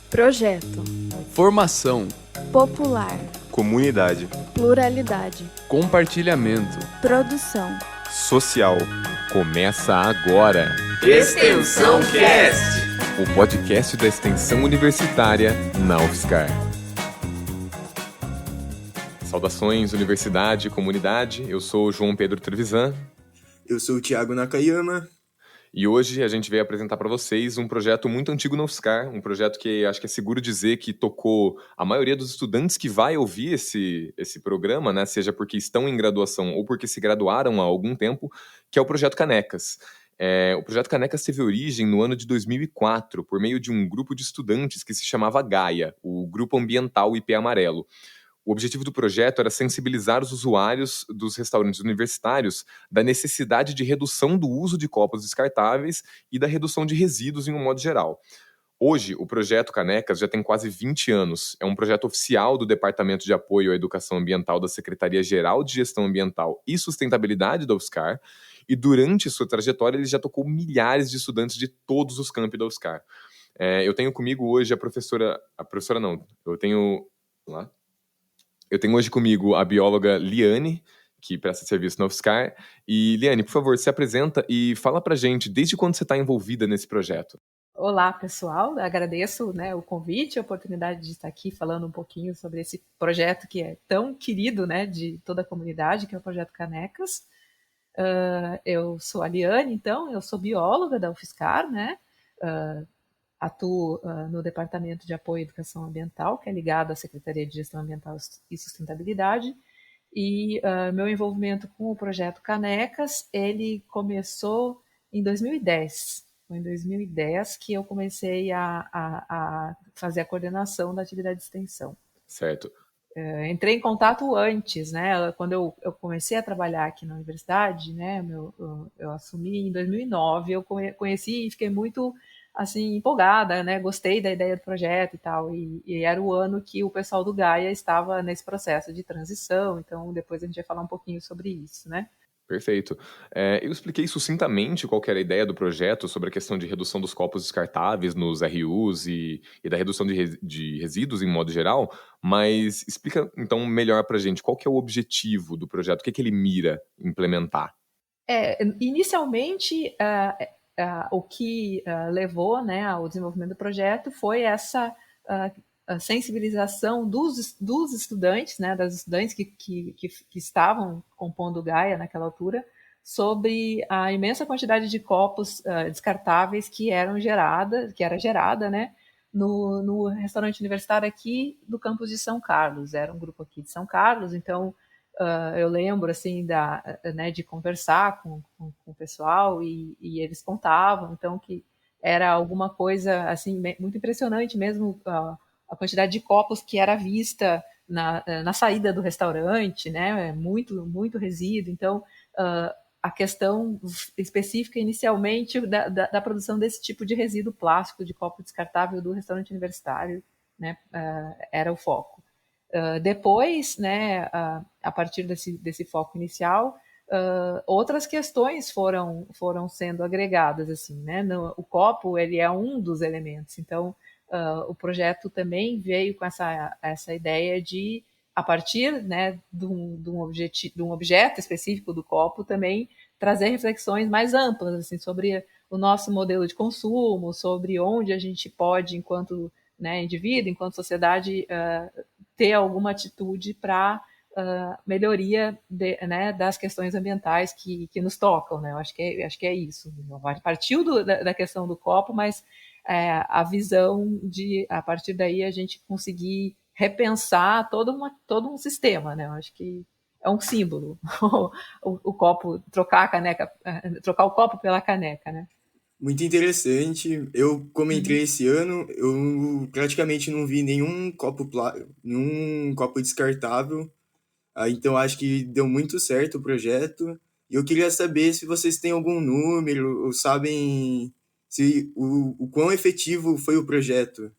Projeto, formação, popular, comunidade, pluralidade, compartilhamento, produção. social. Começa agora Extensão Cast, o podcast da extensão universitária na UFSCar. Saudações, universidade e comunidade. Eu sou o João Pedro Trevisan. Eu sou o Thiago Nakayama. E hoje a gente veio apresentar para vocês um projeto muito antigo na UFSCar, um projeto que acho que é seguro dizer que tocou a maioria dos estudantes que vai ouvir esse programa, né, seja porque estão em graduação ou porque se graduaram há algum tempo, que é o Projeto Canecas. O Projeto Canecas teve origem no ano de 2004, por meio de um grupo de estudantes que se chamava Gaia, o Grupo Ambiental IP Amarelo. O objetivo do projeto era sensibilizar os usuários dos restaurantes universitários da necessidade de redução do uso de copos descartáveis e da redução de resíduos em um modo geral. Hoje, o Projeto Canecas já tem quase 20 anos. É um projeto oficial do Departamento de Apoio à Educação Ambiental da Secretaria-Geral de Gestão Ambiental e Sustentabilidade da UFSCar, e durante sua trajetória ele já tocou milhares de estudantes de todos os campi da UFSCar. Eu tenho comigo hoje Eu tenho hoje comigo a bióloga Liane, que presta serviço na UFSCar. E, Liane, por favor, se apresenta e fala pra gente desde quando você está envolvida nesse projeto. Olá, pessoal. Agradeço, o convite, a oportunidade de estar aqui falando um pouquinho sobre esse projeto que é tão querido, de toda a comunidade, que é o Projeto Canecas. Eu sou a Liane, então, eu sou bióloga da UFSCar, atuo no Departamento de Apoio à Educação Ambiental, que é ligado à Secretaria de Gestão Ambiental e Sustentabilidade, e meu envolvimento com o Projeto Canecas, ele começou em 2010. Foi em 2010 que eu comecei a fazer a coordenação da atividade de extensão. Certo. Entrei em contato antes, quando eu comecei a trabalhar aqui na universidade, eu assumi em 2009, eu conheci e fiquei muito assim, empolgada, gostei da ideia do projeto e tal, e era o ano que o pessoal do Gaia estava nesse processo de transição, então depois a gente vai falar um pouquinho sobre isso, Perfeito. Eu expliquei sucintamente qual que era a ideia do projeto sobre a questão de redução dos copos descartáveis nos RUs e da redução de resíduos em modo geral, mas explica então melhor pra gente qual que é o objetivo do projeto, o que ele mira implementar. Inicialmente, o que levou ao desenvolvimento do projeto foi essa a sensibilização dos estudantes, das estudantes que estavam compondo o Gaia naquela altura, sobre a imensa quantidade de copos descartáveis que era gerada no restaurante universitário aqui do campus de São Carlos. Era um grupo aqui de São Carlos, então eu lembro assim de conversar com o pessoal e eles contavam então que era alguma coisa assim muito impressionante mesmo, a quantidade de copos que era vista na saída do restaurante, muito muito resíduo. Então a questão específica inicialmente da produção desse tipo de resíduo plástico de copo descartável do restaurante universitário, era o foco. Depois, a partir desse foco inicial, outras questões foram sendo agregadas, assim, o copo, ele é um dos elementos, então o projeto também veio com essa ideia de, a partir de um objeto específico do copo, também trazer reflexões mais amplas assim, sobre o nosso modelo de consumo, sobre onde a gente pode, enquanto indivíduo, enquanto sociedade, ter alguma atitude para melhoria das questões ambientais que nos tocam. Eu acho que é isso. Partiu da questão do copo, mas a visão de, a partir daí, a gente conseguir repensar todo um sistema. Eu acho que é um símbolo, o copo, trocar o copo pela caneca. Muito interessante. Eu, como entrei esse ano, eu praticamente não vi nenhum copo descartável. Então, acho que deu muito certo o projeto. E eu queria saber se vocês têm algum número, ou sabem se o quão efetivo foi o projeto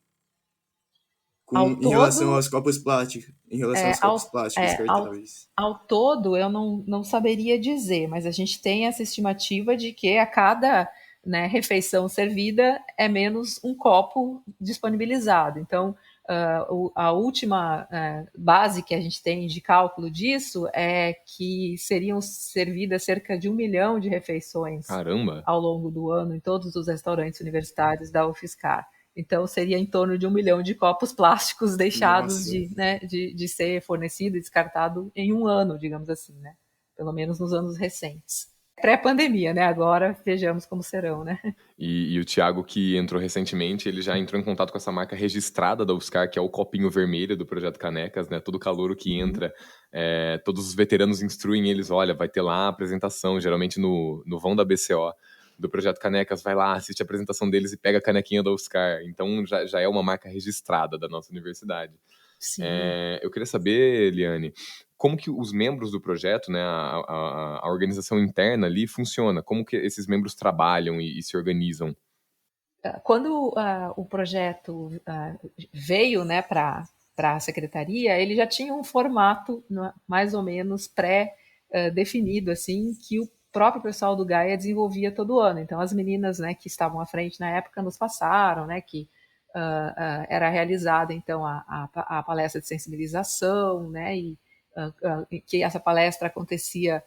em relação aos copos plásticos, descartáveis. Ao todo, eu não saberia dizer, mas a gente tem essa estimativa de que a cada né, refeição servida é menos um copo disponibilizado. Então, a última base que a gente tem de cálculo disso é que seriam servidas cerca de 1 milhão de refeições Caramba! ao longo do ano em todos os restaurantes universitários da UFSCar. Então, seria em torno de 1 milhão de copos plásticos deixados de ser fornecido e descartado em um ano, digamos assim, né? Pelo menos nos anos recentes. Pré-pandemia, né? Agora vejamos como serão, né? E o Thiago, que entrou recentemente, ele já entrou em contato com essa marca registrada da UFSCar, que é o copinho vermelho do Projeto Canecas, né? Todo calouro que entra, todos os veteranos instruem eles, olha, vai ter lá a apresentação, geralmente no vão da BCO, do Projeto Canecas, vai lá, assiste a apresentação deles e pega a canequinha da UFSCar. Então, já é uma marca registrada da nossa universidade. Sim. Eu queria saber, Eliane, como que os membros do projeto, né, a organização interna ali funciona? Como que esses membros trabalham e se organizam? Quando o projeto veio, né, para a secretaria, ele já tinha um formato mais ou menos pré-definido, assim, que o próprio pessoal do Gaia desenvolvia todo ano. Então, as meninas, né, que estavam à frente na época nos passaram, né, que era realizada, então, a palestra de sensibilização, né, e que essa palestra acontecia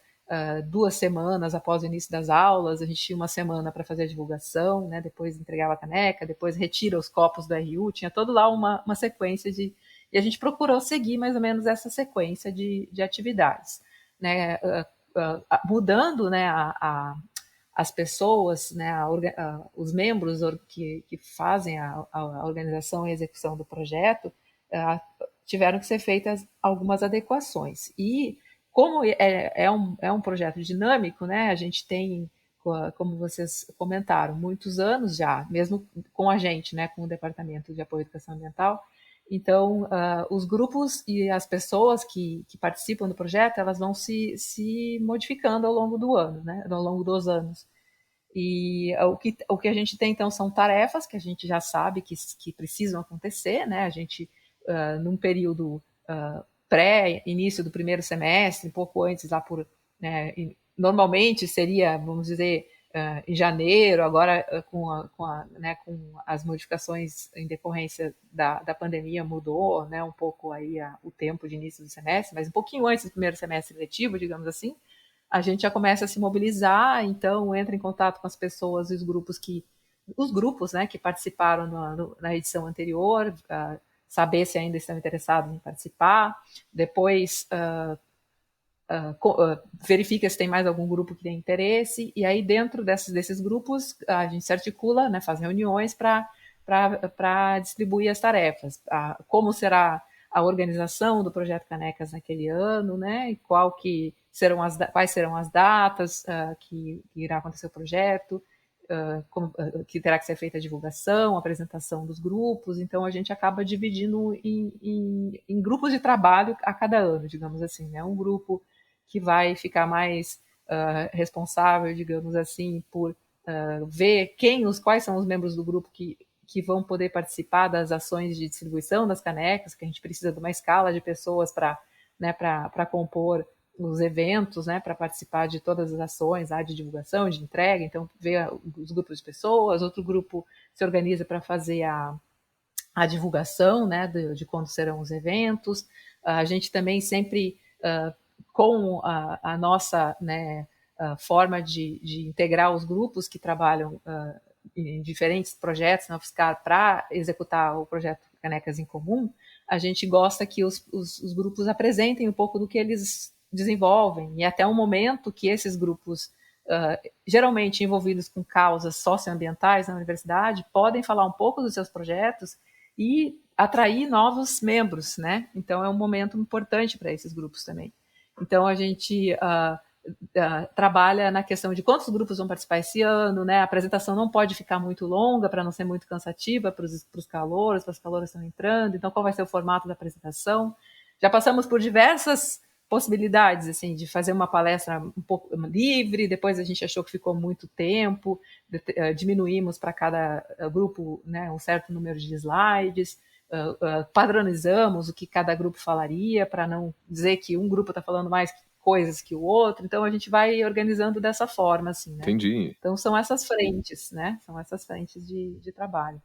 2 semanas após o início das aulas. A gente tinha uma semana para fazer a divulgação, né, depois entregava a caneca, depois retira os copos do RU, tinha todo lá uma sequência e a gente procurou seguir mais ou menos essa sequência de atividades, né, mudando, né, as pessoas, né, os membros que fazem a organização e a execução do projeto, tiveram que ser feitas algumas adequações. E como é um projeto dinâmico, né, a gente tem, como vocês comentaram, muitos anos já, mesmo com a gente, né, com o Departamento de Apoio à Educação Ambiental. Então, os grupos e as pessoas que participam do projeto, elas vão se modificando ao longo do ano, né, ao longo dos anos. E o que a gente tem, então, são tarefas que a gente já sabe que precisam acontecer, né, a gente, num período pré-início do primeiro semestre, um pouco antes, lá né, normalmente seria, vamos dizer, em janeiro, agora né, com as modificações em decorrência da pandemia mudou, né, um pouco aí o tempo de início do semestre, mas um pouquinho antes do primeiro semestre letivo, digamos assim, a gente já começa a se mobilizar, então entra em contato com as pessoas e os grupos, né, que participaram na edição anterior, saber se ainda estão interessados em participar, depois verifica se tem mais algum grupo que tem interesse, e aí dentro desses grupos a gente se articula, né, faz reuniões para distribuir as tarefas, como será a organização do Projeto Canecas naquele ano, né, e quais serão as datas que irá acontecer o projeto, que terá que ser feita a divulgação, a apresentação dos grupos. Então a gente acaba dividindo em grupos de trabalho a cada ano, digamos assim, né? Um grupo que vai ficar mais responsável, digamos assim, por ver quais são os membros do grupo que vão poder participar das ações de distribuição das canecas, que a gente precisa de uma escala de pessoas para compor os eventos, né, para participar de todas as ações de divulgação, de entrega. Então, vê os grupos de pessoas, outro grupo se organiza para fazer a divulgação, né, de quando serão os eventos. A gente também sempre, com a nossa, né, forma de integrar os grupos que trabalham em diferentes projetos na UFSCar para executar o projeto Canecas em Comum, a gente gosta que os grupos apresentem um pouco do que eles desenvolvem, e até um momento que esses grupos, geralmente envolvidos com causas socioambientais na universidade, podem falar um pouco dos seus projetos e atrair novos membros, né? Então é um momento importante para esses grupos também. Então a gente trabalha na questão de quantos grupos vão participar esse ano, né? A apresentação não pode ficar muito longa para não ser muito cansativa para as calouras estão entrando. Então, qual vai ser o formato da apresentação? Já passamos por diversas possibilidades, assim, de fazer uma palestra um pouco livre, depois a gente achou que ficou muito tempo, diminuímos para cada grupo, né, um certo número de slides, padronizamos o que cada grupo falaria, para não dizer que um grupo está falando mais coisas que o outro, então a gente vai organizando dessa forma, assim, né? Entendi. Então são essas frentes, né? São essas frentes de trabalho.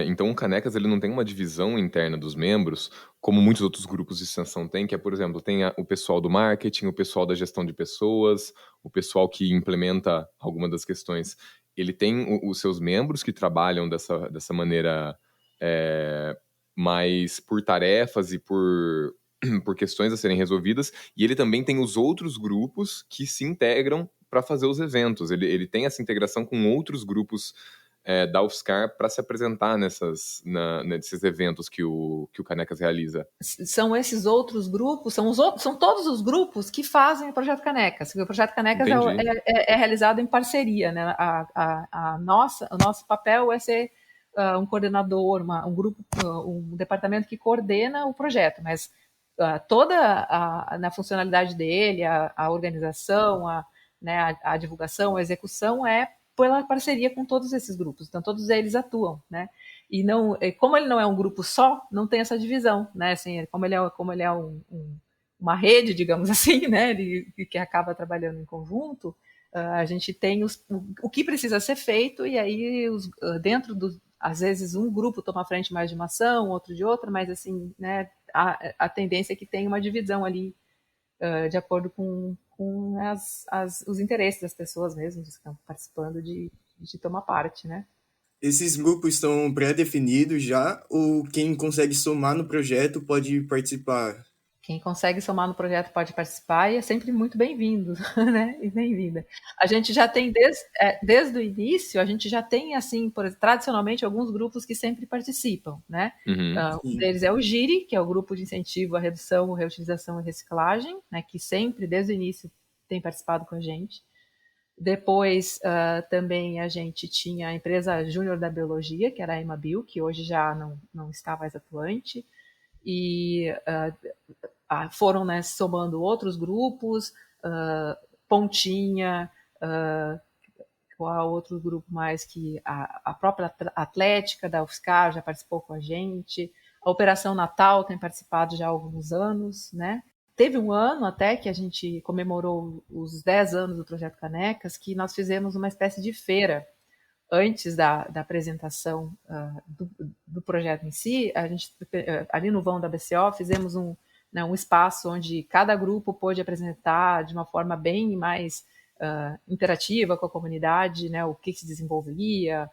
Então o Canecas ele não tem uma divisão interna dos membros, como muitos outros grupos de extensão têm, que é, por exemplo, tem o pessoal do marketing, o pessoal da gestão de pessoas, o pessoal que implementa alguma das questões. Ele tem os seus membros que trabalham dessa maneira mais por tarefas e por questões a serem resolvidas, e ele também tem os outros grupos que se integram para fazer os eventos. Ele tem essa integração com outros grupos da UFSCar para se apresentar nesses eventos que o Canecas realiza. São esses outros grupos, são todos os grupos que fazem o Projeto Canecas. O Projeto Canecas é realizado em parceria, né? O nosso papel é ser um coordenador, um grupo, um departamento que coordena o projeto, mas na funcionalidade dele, a organização, né, a divulgação, a execução é pela parceria com todos esses grupos, então todos eles atuam, né? E como ele não é um grupo só, não tem essa divisão, né? Assim, como ele é uma rede, digamos assim, né? Que acaba trabalhando em conjunto, a gente tem o que precisa ser feito e aí dentro às vezes um grupo toma a frente mais de uma ação, outro de outra, mas assim, né? A tendência é que tem uma divisão ali de acordo com os interesses das pessoas mesmo que estão participando de tomar parte, né? Esses grupos estão pré-definidos já, ou quem consegue somar no projeto pode participar? Quem consegue somar no projeto pode participar e é sempre muito bem-vindo, né? E bem-vinda. A gente já tem, desde o início, a gente já tem, assim, tradicionalmente, alguns grupos que sempre participam, né? Um deles é o GIRI, que é o Grupo de Incentivo à Redução, Reutilização e Reciclagem, né? Que sempre, desde o início, tem participado com a gente. Depois, também a gente tinha a empresa Júnior da Biologia, que era a Emabil, que hoje já não está mais atuante. E foram, né, somando outros grupos, Pontinha, qual outro grupo mais que a própria Atlética da UFSCar já participou com a gente, a Operação Natal tem participado já há alguns anos, né? Teve um ano até que a gente comemorou os 10 anos do Projeto Canecas, que nós fizemos uma espécie de feira antes da apresentação do projeto em si. A gente, ali no vão da BCO, fizemos um espaço onde cada grupo pôde apresentar de uma forma bem mais interativa com a comunidade, né, o que se desenvolvia,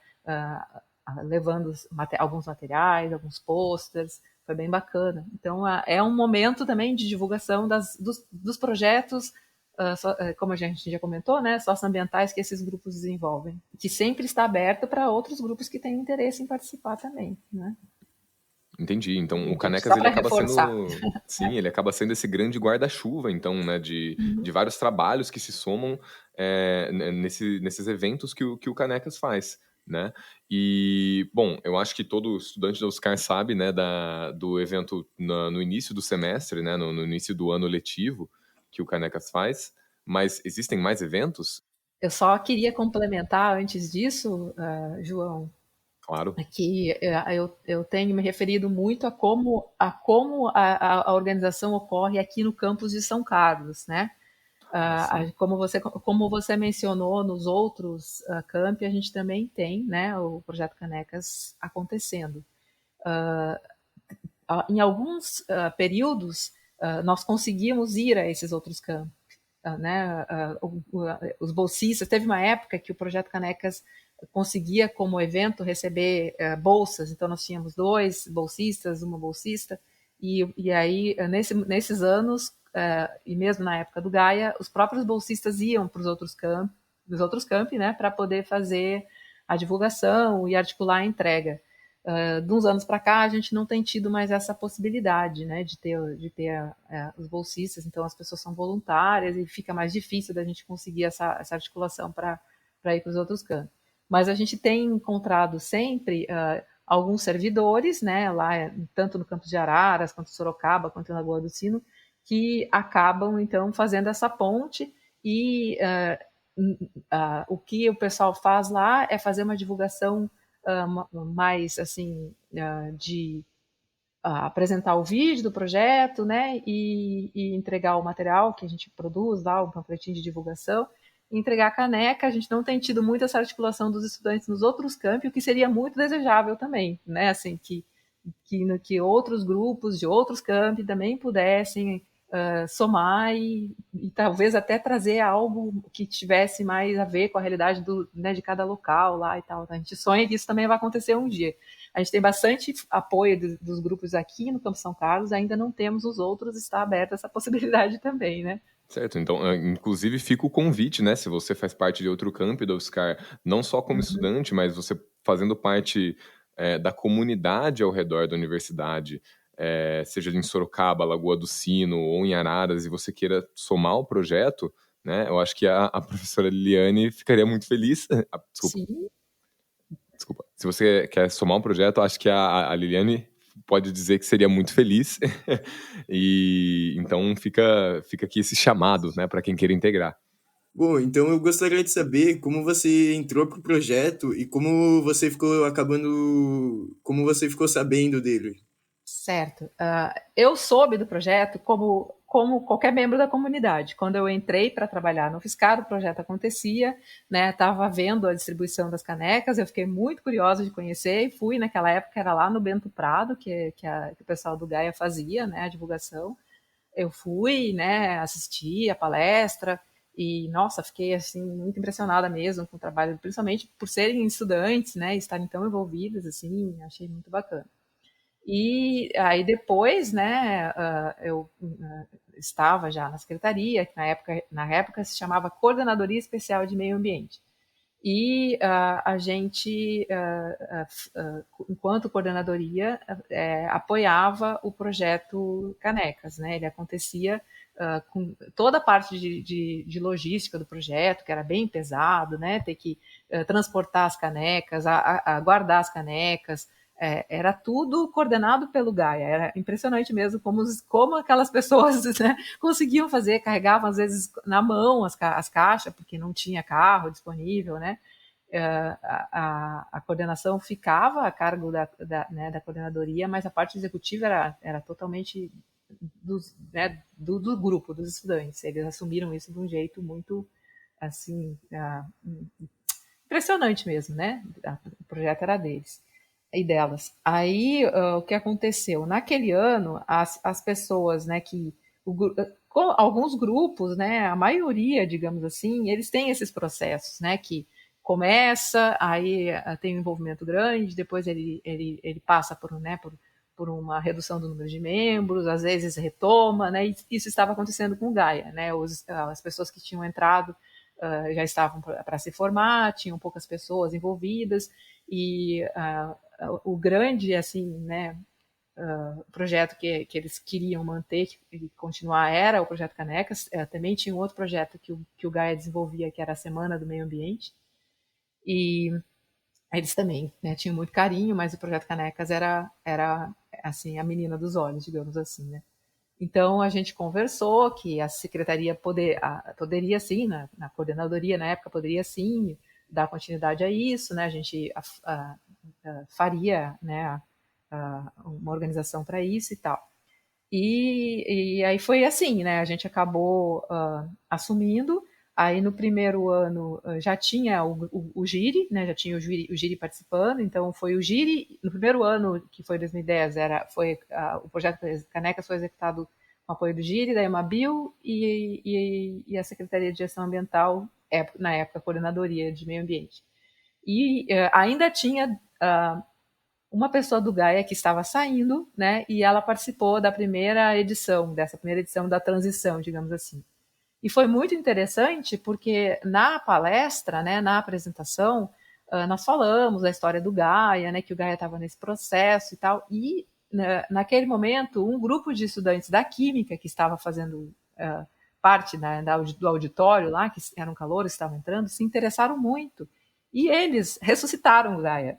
levando alguns materiais, alguns posters. Foi bem bacana. Então, é um momento também de divulgação dos projetos, como a gente já comentou, né, socioambientais que esses grupos desenvolvem, que sempre está aberto para outros grupos que têm interesse em participar também, né? Entendi. Então, o Canecas ele acaba sendo, sim, ele acaba sendo esse grande guarda-chuva, então, né, de vários trabalhos que se somam nesses eventos que o Canecas faz, né? E, bom, eu acho que todo estudante da UFSCar sabe, né, do evento no início do semestre, né, no início do ano letivo que o Canecas faz, mas existem mais eventos? Eu só queria complementar antes disso, João, Claro. que eu tenho me referido muito a como a organização ocorre aqui no campus de São Carlos, né? Como você mencionou nos outros campi, a gente também tem, né, o Projeto Canecas acontecendo. Em alguns períodos, nós conseguimos ir a esses outros campos, né? Os bolsistas, teve uma época que o Projeto Canecas conseguia, como evento, receber bolsas, então nós tínhamos 2 bolsistas, uma bolsista, e aí, nesses anos, e mesmo na época do Gaia, os próprios bolsistas iam para os outros campi, né, para poder fazer a divulgação e articular a entrega. De uns anos para cá, a gente não tem tido mais essa possibilidade, né, de ter os bolsistas, então as pessoas são voluntárias e fica mais difícil da gente conseguir essa articulação para ir para os outros campos. Mas a gente tem encontrado sempre alguns servidores, né, lá, tanto no campus de Araras, quanto em Sorocaba, quanto em Lagoa do Sino, que acabam, então, fazendo essa ponte e o que o pessoal faz lá é fazer uma divulgação mais, assim, de apresentar o vídeo do projeto, né, e entregar o material que a gente produz, lá, um panfletinho de divulgação, e entregar a caneca. A gente não tem tido muito essa articulação dos estudantes nos outros campi, o que seria muito desejável também, né, assim, que outros grupos de outros campi também pudessem somar e talvez até trazer algo que tivesse mais a ver com a realidade né, de cada local lá e tal. A gente sonha que isso também vai acontecer um dia. A gente tem bastante apoio dos grupos aqui no Campo São Carlos, ainda não temos os outros, está aberta essa possibilidade também, né? Certo, então, inclusive fica o convite, né? Se você faz parte de outro campi da UFSCar, não só como estudante, mas você fazendo parte da comunidade ao redor da universidade, seja em Sorocaba, Lagoa do Sino ou em Araras, e você queira somar o projeto, né? Eu acho que a professora Liliane ficaria muito feliz. Desculpa. Se você quer somar um projeto, eu acho que a Liliane pode dizer que seria muito feliz. E então fica aqui esse chamado, né, para quem queira integrar. Bom, então eu gostaria de saber como você entrou pro projeto e como você ficou sabendo dele. Certo. Eu soube do projeto como qualquer membro da comunidade. Quando eu entrei para trabalhar no UFSCar, o projeto acontecia, né? Estava vendo a distribuição das canecas, eu fiquei muito curiosa de conhecer e fui, naquela época, era lá no Bento Prado, que o pessoal do Gaia fazia, né, a divulgação. Eu fui, né, assisti a palestra e, nossa, fiquei, assim, muito impressionada mesmo com o trabalho, principalmente por serem estudantes, né, e estarem tão envolvidas, assim, achei muito bacana. E aí depois, né, eu estava já na secretaria, que na época se chamava Coordenadoria Especial de Meio Ambiente. E a gente, enquanto coordenadoria, apoiava o projeto Canecas, né? Ele acontecia com toda a parte de logística do projeto, que era bem pesado, né? Ter que transportar as canecas, guardar as canecas, era tudo coordenado pelo Gaia. Era impressionante mesmo como aquelas pessoas, né, conseguiam fazer, carregavam às vezes na mão as caixas, porque não tinha carro disponível, né? A coordenação ficava a cargo né, da coordenadoria, mas a parte executiva era totalmente do grupo, dos estudantes. Eles assumiram isso de um jeito muito, assim, impressionante mesmo, né? O projeto era deles e delas. Aí, o que aconteceu? Naquele ano, as pessoas, né, alguns grupos, né, a maioria, digamos assim, eles têm esses processos, né, que começa, aí tem um envolvimento grande, depois ele passa por uma redução do número de membros, às vezes retoma, né, e isso estava acontecendo com o Gaia, né, as pessoas que tinham entrado já estavam para se formar, tinham poucas pessoas envolvidas, e o grande, assim, né, projeto que eles queriam manter e continuar era o projeto Canecas. Também tinha um outro projeto que o Gaia desenvolvia, que era a Semana do Meio Ambiente, e eles também, né, tinham muito carinho, mas o projeto Canecas era assim, a menina dos olhos, digamos assim, né. Então, a gente conversou que a secretaria poderia sim, na coordenadoria na época, poderia sim dar continuidade a isso, né? A gente faria, né, uma organização para isso e tal. E aí foi assim, né? A gente acabou assumindo. Aí no primeiro ano já tinha o Giri, né? Já tinha o Giri participando. Então foi o Giri. No primeiro ano, que foi 2010, o projeto Canecas foi executado com apoio do Giri, da Emabil e a Secretaria de Gestão Ambiental, na época a Coordenadoria de Meio Ambiente. E ainda tinha uma pessoa do Gaia que estava saindo, né? E ela participou dessa primeira edição da transição, digamos assim. E foi muito interessante porque na palestra, né, na apresentação, nós falamos da história do Gaia, né, que o Gaia estava nesse processo e tal, e naquele momento um grupo de estudantes da Química que estava fazendo parte do auditório lá, que eram calouros, estavam entrando, se interessaram muito, e eles ressuscitaram o Gaia.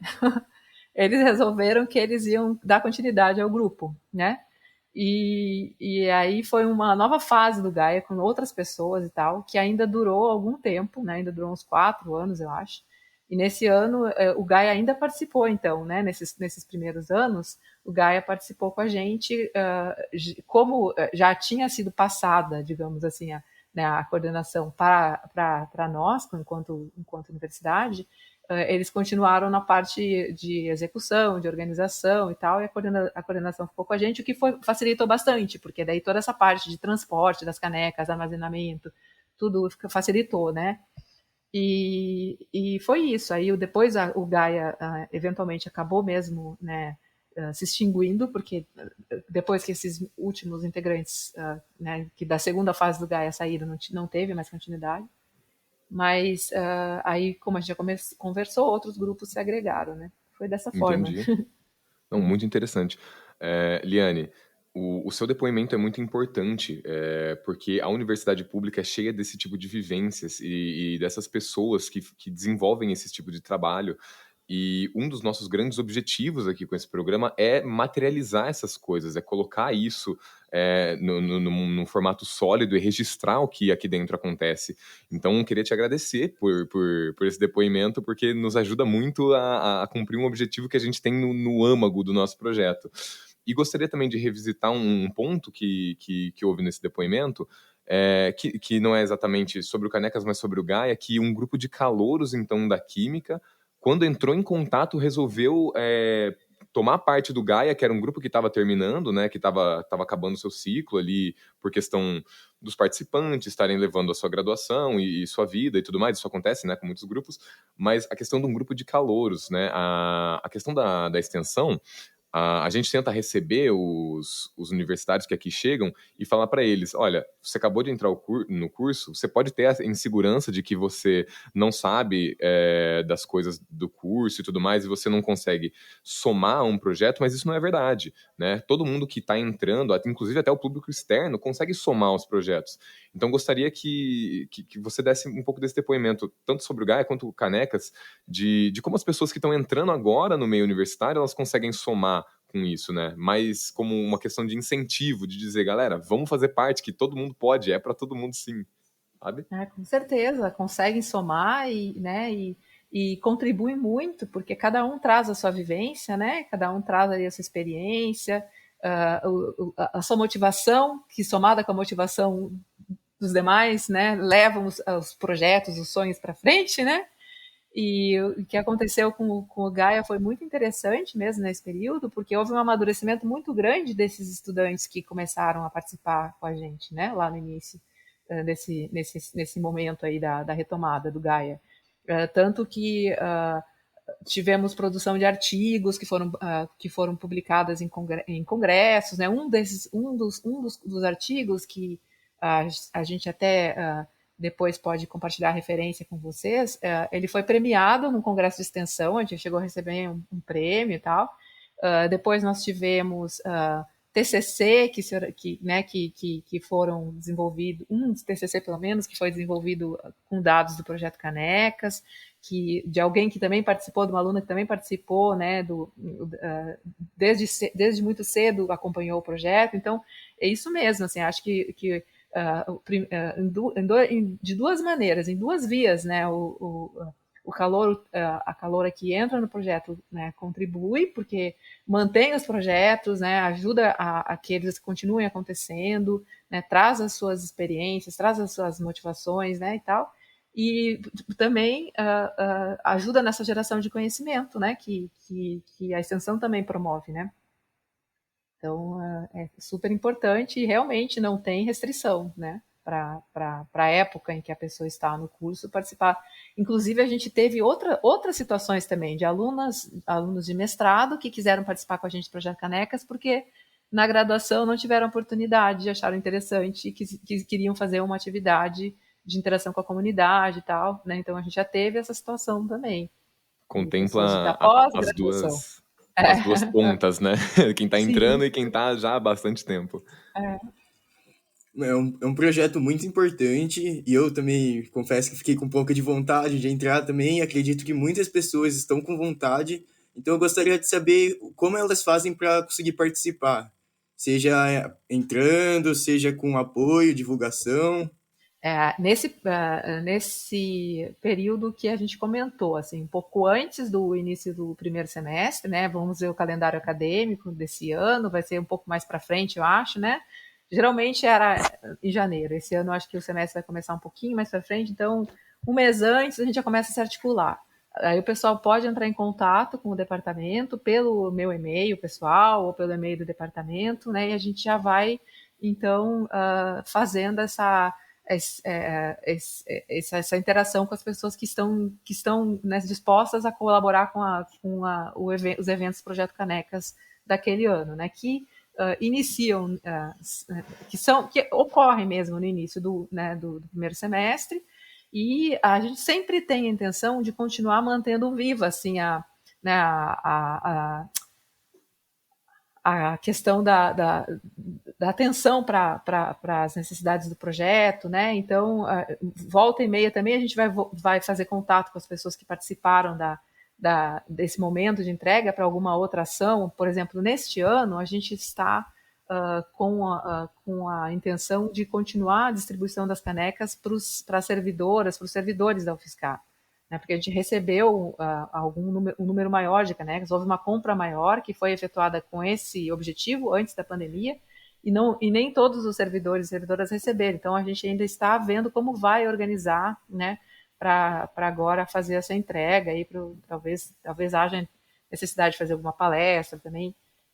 Eles resolveram que eles iam dar continuidade ao grupo, né? E aí foi uma nova fase do Gaia com outras pessoas e tal, que ainda durou algum tempo, né? Ainda durou uns 4 anos, eu acho. E nesse ano, o Gaia ainda participou, então, né? Nesses primeiros anos, o Gaia participou com a gente, como já tinha sido passada, digamos assim, a coordenação para nós, enquanto universidade, eles continuaram na parte de execução, de organização e tal, e a coordenação ficou com a gente, o que facilitou bastante, porque daí toda essa parte de transporte das canecas, armazenamento, tudo facilitou, né? E foi isso. Aí depois o Gaia eventualmente acabou mesmo, né, se extinguindo, porque depois que esses últimos integrantes, né, que da segunda fase do Gaia saíram, não teve mais continuidade. Mas aí, como a gente já conversou, outros grupos se agregaram, né? Foi dessa forma. Entendi. Não, muito interessante. Liane, o seu depoimento é muito importante, porque a universidade pública é cheia desse tipo de vivências e dessas pessoas que desenvolvem esse tipo de trabalho. E um dos nossos grandes objetivos aqui com esse programa é materializar essas coisas, é colocar isso num formato sólido e registrar o que aqui dentro acontece. Então, eu queria te agradecer por esse depoimento, porque nos ajuda muito a cumprir um objetivo que a gente tem no âmago do nosso projeto. E gostaria também de revisitar um ponto que houve nesse depoimento, que não é exatamente sobre o Canecas, mas sobre o Gaia, que um grupo de calouros, então, da Química, quando entrou em contato, resolveu tomar parte do Gaia, que era um grupo que estava terminando, né, que estava acabando o seu ciclo ali, por questão dos participantes estarem levando a sua graduação e sua vida e tudo mais. Isso acontece, né, com muitos grupos, mas a questão de um grupo de calouros, né, a questão da extensão, a gente tenta receber os universitários que aqui chegam e falar para eles, olha, você acabou de entrar no curso, você pode ter a insegurança de que você não sabe das coisas do curso e tudo mais, e você não consegue somar a um projeto, mas isso não é verdade, né? Todo mundo que está entrando, inclusive até o público externo, consegue somar os projetos. Então, gostaria que você desse um pouco desse depoimento, tanto sobre o Gaia quanto o Canecas, de como as pessoas que estão entrando agora no meio universitário, elas conseguem somar com isso, né? Mas como uma questão de incentivo, de dizer, galera, vamos fazer parte, que todo mundo pode, é para todo mundo sim, sabe? Com certeza, conseguem somar e contribuem muito, porque cada um traz a sua vivência, né? Cada um traz ali a sua experiência, a sua motivação, que somada com a motivação dos demais, né? Levam os projetos, os sonhos para frente, né? E o que aconteceu com o Gaia foi muito interessante mesmo nesse período, porque houve um amadurecimento muito grande desses estudantes que começaram a participar com a gente, né, lá no início, nesse momento aí da retomada do Gaia. Tanto que tivemos produção de artigos que foram publicados em congressos, né? Um dos artigos que a gente até depois pode compartilhar a referência com vocês, ele foi premiado no Congresso de Extensão, a gente chegou a receber um prêmio e tal. Depois nós tivemos TCC que foram desenvolvidos, um TCC pelo menos, que foi desenvolvido com dados do Projeto Canecas, de alguém que também participou, de uma aluna que também participou, né, desde muito cedo acompanhou o projeto. Então, é isso mesmo, assim, acho que de duas maneiras, em duas vias, né, a caloura que entra no projeto, né, contribui, porque mantém os projetos, né, ajuda a que eles continuem acontecendo, né, traz as suas experiências, traz as suas motivações, né, e tal, e também ajuda nessa geração de conhecimento, né, que a extensão também promove, né. Então, é super importante e realmente não tem restrição, né, para a época em que a pessoa está no curso participar. Inclusive, a gente teve outras situações também de alunos de mestrado que quiseram participar com a gente do Projeto Canecas porque na graduação não tiveram oportunidade, acharam interessante e que queriam fazer uma atividade de interação com a comunidade e tal, né? Então, a gente já teve essa situação também. Contempla as duas pontas, né? Quem está entrando e quem está já há bastante tempo. É um projeto muito importante e eu também confesso que fiquei com um pouco de vontade de entrar também. Acredito que muitas pessoas estão com vontade, então eu gostaria de saber como elas fazem para conseguir participar, seja entrando, seja com apoio, divulgação. Nesse período que a gente comentou, assim, um pouco antes do início do primeiro semestre, né? Vamos ver o calendário acadêmico desse ano, vai ser um pouco mais para frente, eu acho, né? Geralmente era em janeiro. Esse ano eu acho que o semestre vai começar um pouquinho mais para frente, então um mês antes a gente já começa a se articular. Aí o pessoal pode entrar em contato com o departamento pelo meu e-mail pessoal ou pelo e-mail do departamento, né? E a gente já vai, então, fazendo essa interação com as pessoas que estão né, dispostas a colaborar os eventos Projeto Canecas daquele ano, né? Que iniciam, que ocorrem mesmo no início do primeiro semestre, e a gente sempre tem a intenção de continuar mantendo viva assim, a questão da atenção para as necessidades do projeto, né? Então, volta e meia também a gente vai fazer contato com as pessoas que participaram desse momento de entrega para alguma outra ação. Por exemplo, neste ano a gente está com a intenção de continuar a distribuição das canecas para as servidoras, para os servidores da UFSCar, né? Porque a gente recebeu um número maior de canecas, houve uma compra maior que foi efetuada com esse objetivo antes da pandemia, e nem todos os servidores e servidoras receberam. Então a gente ainda está vendo como vai organizar, né, para agora fazer essa entrega, e talvez haja necessidade de fazer alguma palestra também.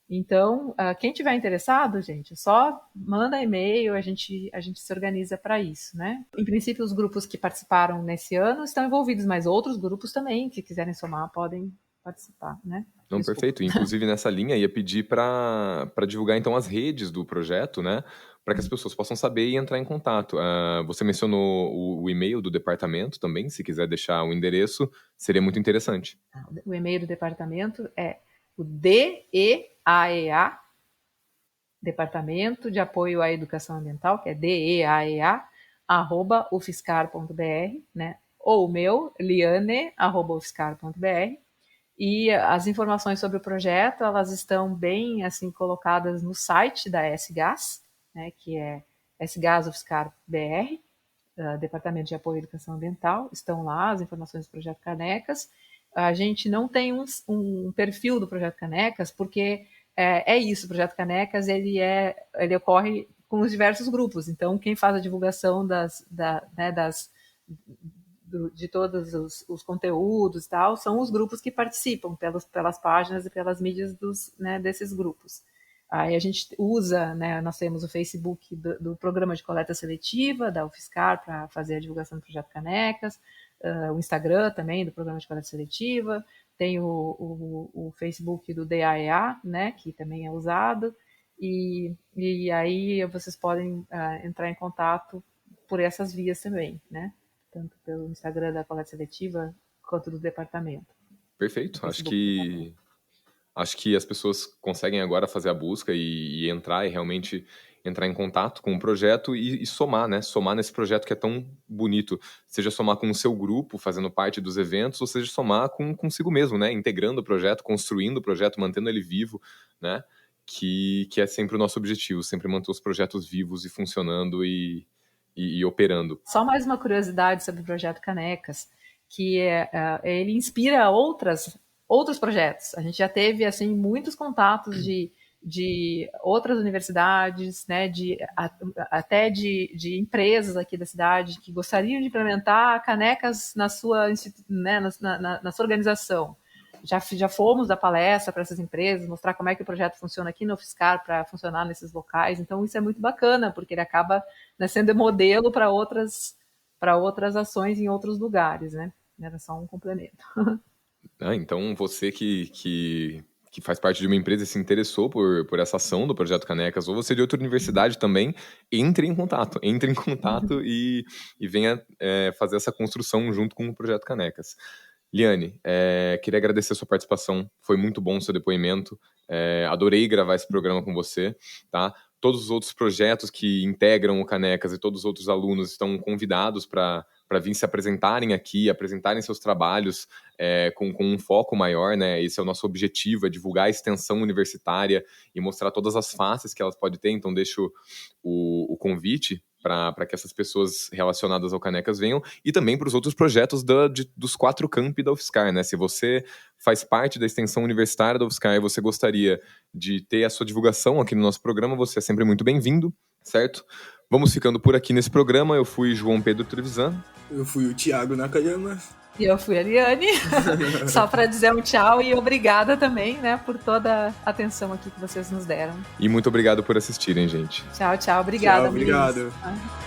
Então, quem tiver interessado, gente, só manda e-mail, a gente se organiza para isso, né? Em princípio, os grupos que participaram nesse ano estão envolvidos, mas outros grupos também, que quiserem somar, podem participar, né? Não, Desculpa. perfeito. Inclusive, nessa linha, ia pedir para divulgar, então, as redes do projeto, né? Para que as pessoas possam saber e entrar em contato. Você mencionou o e-mail do departamento também, se quiser deixar o endereço, seria muito interessante. O e-mail do departamento é o DEAEA, Departamento de Apoio à Educação Ambiental, que é DEAEA, @ufscar.br, né? Ou o meu, liane@ufscar.br. E as informações sobre o projeto, elas estão bem assim colocadas no site da SGAS, né, que é SGAS UFSCar BR, Departamento de Apoio à Educação Ambiental. Estão lá as informações do Projeto Canecas. A gente não tem um perfil do Projeto Canecas, porque isso, o Projeto Canecas ele ocorre com os diversos grupos. Então, quem faz a divulgação de todos os conteúdos e tal, são os grupos que participam pelas páginas e pelas mídias desses grupos. Aí a gente usa, né, nós temos o Facebook do Programa de Coleta Seletiva, da UFSCar, para fazer a divulgação do Projeto Canecas, o Instagram também do Programa de Coleta Seletiva, tem o Facebook do DAEA, né, que também é usado, e aí vocês podem entrar em contato por essas vias também, né? Tanto pelo Instagram da Coleta Seletiva quanto do departamento. Perfeito. Acho que as pessoas conseguem agora fazer a busca e realmente entrar em contato com o projeto e somar, né? Somar nesse projeto que é tão bonito. Seja somar com o seu grupo, fazendo parte dos eventos, ou seja somar consigo mesmo, né? Integrando o projeto, construindo o projeto, mantendo ele vivo, né? Que é sempre o nosso objetivo, sempre manter os projetos vivos e funcionando e operando. Só mais uma curiosidade sobre o Projeto Canecas, que ele inspira outros projetos. A gente já teve assim muitos contatos de outras universidades, né, até de empresas aqui da cidade que gostariam de implementar canecas na sua organização. Já fomos dar palestra para essas empresas, mostrar como é que o projeto funciona aqui no UFSCar para funcionar nesses locais. Então, isso é muito bacana, porque ele acaba, né, sendo modelo para outras ações em outros lugares, né? Era só um complemento. Então, você que faz parte de uma empresa e se interessou por essa ação do Projeto Canecas, ou você de outra universidade também, entre em contato e venha fazer essa construção junto com o Projeto Canecas. Liane, queria agradecer a sua participação, foi muito bom o seu depoimento, adorei gravar esse programa com você, tá? Todos os outros projetos que integram o Canecas e todos os outros alunos estão convidados para vir se apresentarem aqui, apresentarem seus trabalhos com um foco maior, né? Esse é o nosso objetivo, é divulgar a extensão universitária e mostrar todas as faces que elas podem ter. Então, deixo o convite para que essas pessoas relacionadas ao Canecas venham, e também para os outros projetos dos 4 campi da UFSCar, né? Se você faz parte da extensão universitária da UFSCar e você gostaria de ter a sua divulgação aqui no nosso programa, você é sempre muito bem-vindo, certo? Vamos ficando por aqui nesse programa. Eu fui João Pedro Trevisan. Eu fui o Thiago Nakayama. E eu fui a Ariane, só para dizer um tchau e obrigada também, né, por toda a atenção aqui que vocês nos deram. E muito obrigado por assistirem, gente. Tchau, tchau. Obrigada, Tchau, obrigado. Luiz.